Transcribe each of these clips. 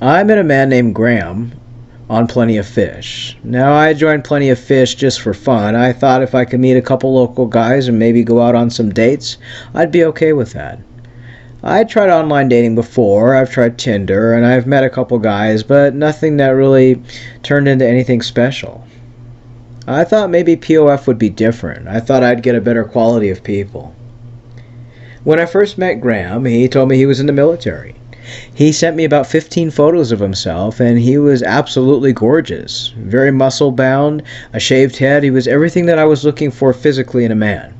I met a man named Graham on Plenty of Fish. Now, I joined Plenty of Fish just for fun. I thought if I could meet a couple local guys and maybe go out on some dates, I'd be okay with that. I tried online dating before, I've tried Tinder, and I've met a couple guys, but nothing that really turned into anything special. I thought maybe POF would be different. I thought I'd get a better quality of people. When I first met Graham, he told me he was in the military. He sent me about 15 photos of himself, and he was absolutely gorgeous. Very muscle-bound, a shaved head. He was everything that I was looking for physically in a man.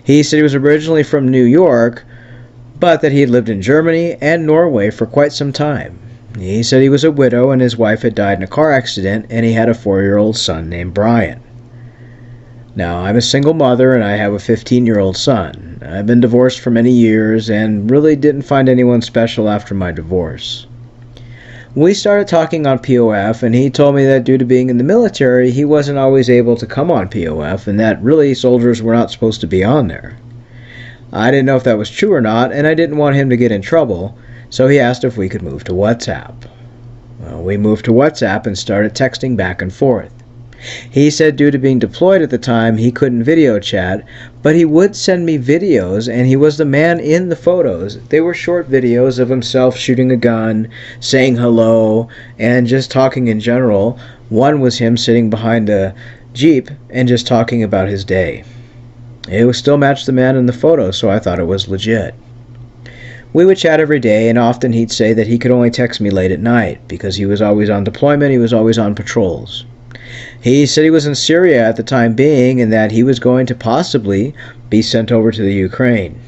He said he was originally from New York, but that he had lived in Germany and Norway for quite some time. He said he was a widow and his wife had died in a car accident, and he had a 4-year-old son named Brian. Now, I'm a single mother and I have a 15-year-old son. I've been divorced for many years and really didn't find anyone special after my divorce. We started talking on POF, and he told me that due to being in the military, he wasn't always able to come on POF, and that really soldiers were not supposed to be on there. I didn't know if that was true or not, and I didn't want him to get in trouble, so he asked if we could move to WhatsApp. Well, we moved to WhatsApp and started texting back and forth. He said due to being deployed at the time, he couldn't video chat, but he would send me videos, and he was the man in the photos. They were short videos of himself shooting a gun, saying hello, and just talking in general. One was him sitting behind a Jeep and just talking about his day. It was still matched the man in the photo, so I thought it was legit. We would chat every day, and often he'd say that he could only text me late at night because he was always on deployment, he was always on patrols. He said he was in Syria at the time being and that he was going to possibly be sent over to the Ukraine.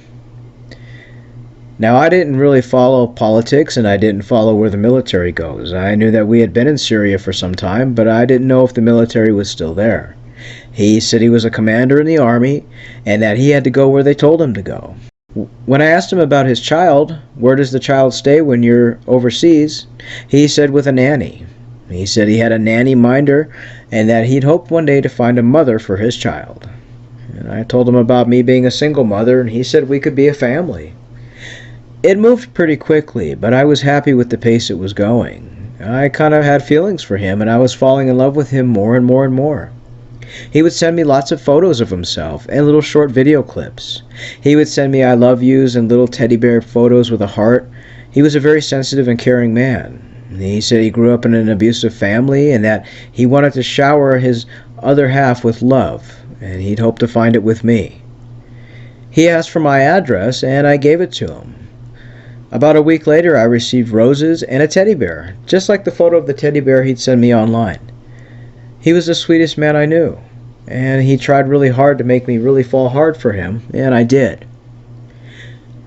Now, I didn't really follow politics and I didn't follow where the military goes. I knew that we had been in Syria for some time, but I didn't know if the military was still there. He said he was a commander in the army and that he had to go where they told him to go. When I asked him about his child, where does the child stay when you're overseas, he said with a nanny. He said he had a nanny minder and that he'd hoped one day to find a mother for his child. And I told him about me being a single mother, and he said we could be a family. It moved pretty quickly, but I was happy with the pace it was going. I kind of had feelings for him, and I was falling in love with him more and more and more. He would send me lots of photos of himself and little short video clips. He would send me I love yous and little teddy bear photos with a heart. He was a very sensitive and caring man. He said he grew up in an abusive family and that he wanted to shower his other half with love, and he'd hoped to find it with me. He asked for my address, and I gave it to him. About a week later, I received roses and a teddy bear, just like the photo of the teddy bear he'd send me online. He was the sweetest man I knew, and he tried really hard to make me really fall hard for him, and I did.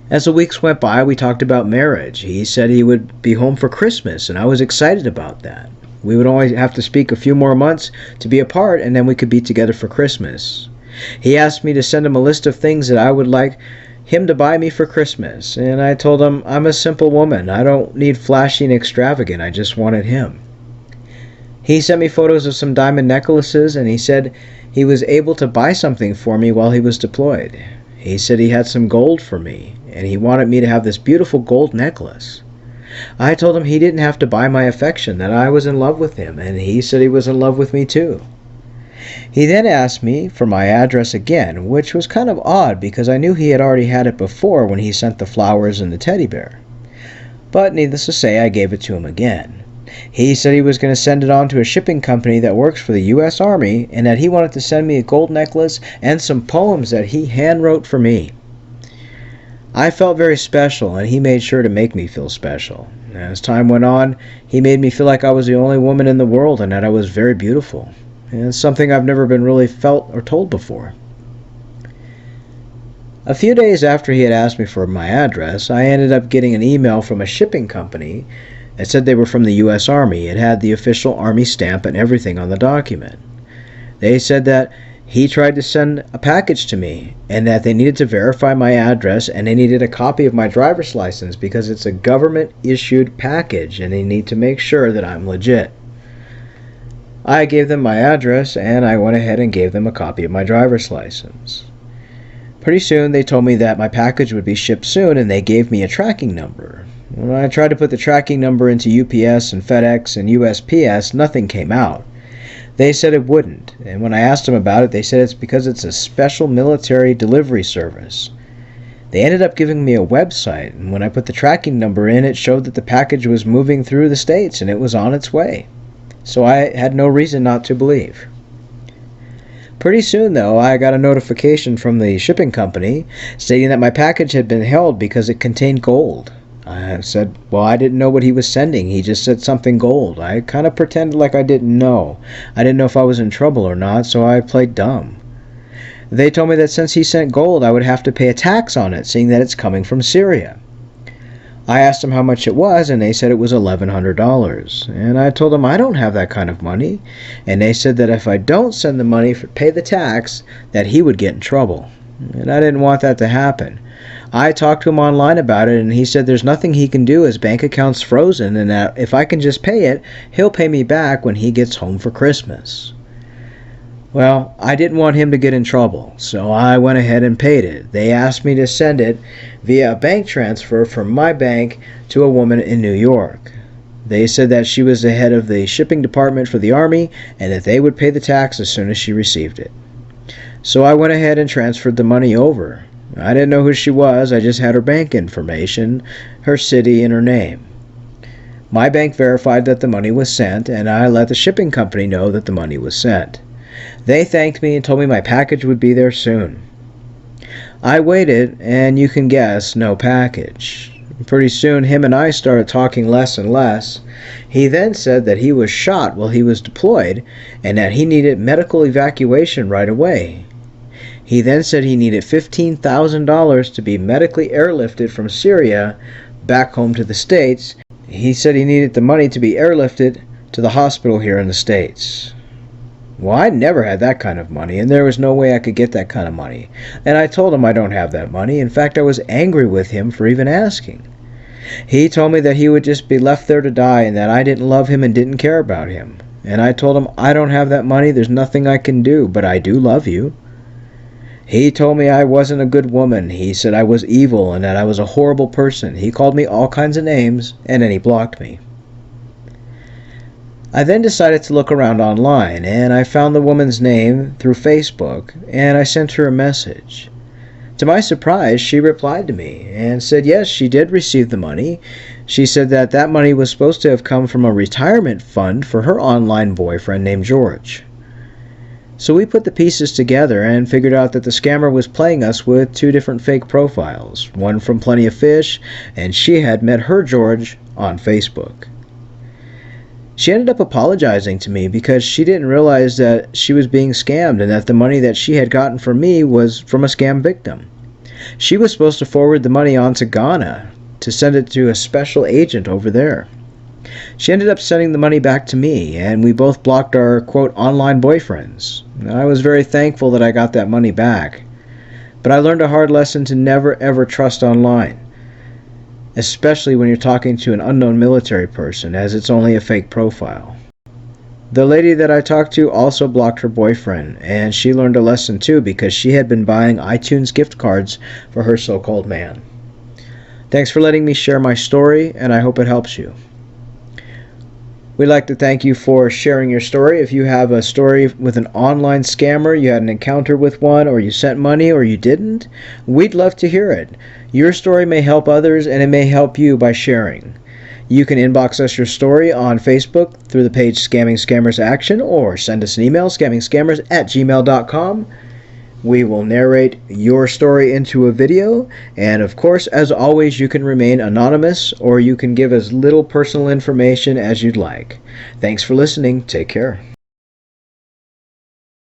As the weeks went by, we talked about marriage. He said he would be home for Christmas, and I was excited about that. We would only have to speak a few more months to be apart, and then we could be together for Christmas. He asked me to send him a list of things that I would like him to buy me for Christmas, and I told him I'm a simple woman. I don't need flashy and extravagant. I just wanted him. He sent me photos of some diamond necklaces, and he said he was able to buy something for me while he was deployed. He said he had some gold for me, and he wanted me to have this beautiful gold necklace. I told him he didn't have to buy my affection, that I was in love with him, and he said he was in love with me too. He then asked me for my address again, which was kind of odd because I knew he had already had it before when he sent the flowers and the teddy bear. But needless to say, I gave it to him again. He said he was going to send it on to a shipping company that works for the U.S. Army and that he wanted to send me a gold necklace and some poems that he hand-wrote for me. I felt very special, and he made sure to make me feel special. As time went on, he made me feel like I was the only woman in the world and that I was very beautiful. And it's something I've never been really felt or told before. A few days after he had asked me for my address, I ended up getting an email from a shipping company. It said they were from the U.S. Army. It had the official Army stamp and everything on the document. They said that he tried to send a package to me and that they needed to verify my address and they needed a copy of my driver's license because it's a government-issued package and they need to make sure that I'm legit. I gave them my address and I went ahead and gave them a copy of my driver's license. Pretty soon they told me that my package would be shipped soon and they gave me a tracking number. When I tried to put the tracking number into UPS and FedEx and USPS, nothing came out. They said it wouldn't, and when I asked them about it, they said it's because it's a special military delivery service. They ended up giving me a website, and when I put the tracking number in, it showed that the package was moving through the states and it was on its way. So I had no reason not to believe. Pretty soon, though, I got a notification from the shipping company stating that my package had been held because it contained gold. I said, well, I didn't know what he was sending. He just said something gold. I kind of pretended like I didn't know. I didn't know if I was in trouble or not, so I played dumb. They told me that since he sent gold, I would have to pay a tax on it, seeing that it's coming from Syria. I asked them how much it was, and they said it was $1,100. And I told them I don't have that kind of money. And they said that if I don't send the money for pay the tax, that he would get in trouble. And I didn't want that to happen. I talked to him online about it, and he said there's nothing he can do, his bank account's frozen, and that if I can just pay it, he'll pay me back when he gets home for Christmas. Well, I didn't want him to get in trouble, so I went ahead and paid it. They asked me to send it via a bank transfer from my bank to a woman in New York. They said that she was the head of the shipping department for the Army, and that they would pay the tax as soon as she received it. So I went ahead and transferred the money over. I didn't know who she was, I just had her bank information, her city, and her name. My bank verified that the money was sent, and I let the shipping company know that the money was sent. They thanked me and told me my package would be there soon. I waited, and you can guess, no package. Pretty soon, him and I started talking less and less. He then said that he was shot while he was deployed, and that he needed medical evacuation right away. He then said he needed $15,000 to be medically airlifted from Syria back home to the States. He said he needed the money to be airlifted to the hospital here in the States. Well, I never had that kind of money, and there was no way I could get that kind of money. And I told him I don't have that money. In fact, I was angry with him for even asking. He told me that he would just be left there to die and that I didn't love him and didn't care about him. And I told him, I don't have that money, there's nothing I can do, but I do love you. He told me I wasn't a good woman. He said I was evil and that I was a horrible person. He called me all kinds of names, and then he blocked me. I then decided to look around online, and I found the woman's name through Facebook, and I sent her a message. To my surprise, she replied to me and said yes, she did receive the money. She said that that money was supposed to have come from a retirement fund for her online boyfriend named George. So we put the pieces together and figured out that the scammer was playing us with two different fake profiles, one from Plenty of Fish, and she had met her George on Facebook. She ended up apologizing to me because she didn't realize that she was being scammed and that the money that she had gotten from me was from a scam victim. She was supposed to forward the money on to Ghana to send it to a special agent over there. She ended up sending the money back to me, and we both blocked our, quote, online boyfriends. I was very thankful that I got that money back. But I learned a hard lesson to never ever trust online, especially when you're talking to an unknown military person, as it's only a fake profile. The lady that I talked to also blocked her boyfriend, and she learned a lesson too because she had been buying iTunes gift cards for her so-called man. Thanks for letting me share my story, and I hope it helps you. We'd like to thank you for sharing your story. If you have a story with an online scammer, you had an encounter with one, or you sent money, or you didn't, we'd love to hear it. Your story may help others, and it may help you by sharing. You can inbox us your story on Facebook through the page Scamming Scammers Action, or send us an email, scammingscammers@gmail.com. We will narrate your story into a video, and of course, as always, you can remain anonymous, or you can give as little personal information as you'd like. Thanks for listening. Take care.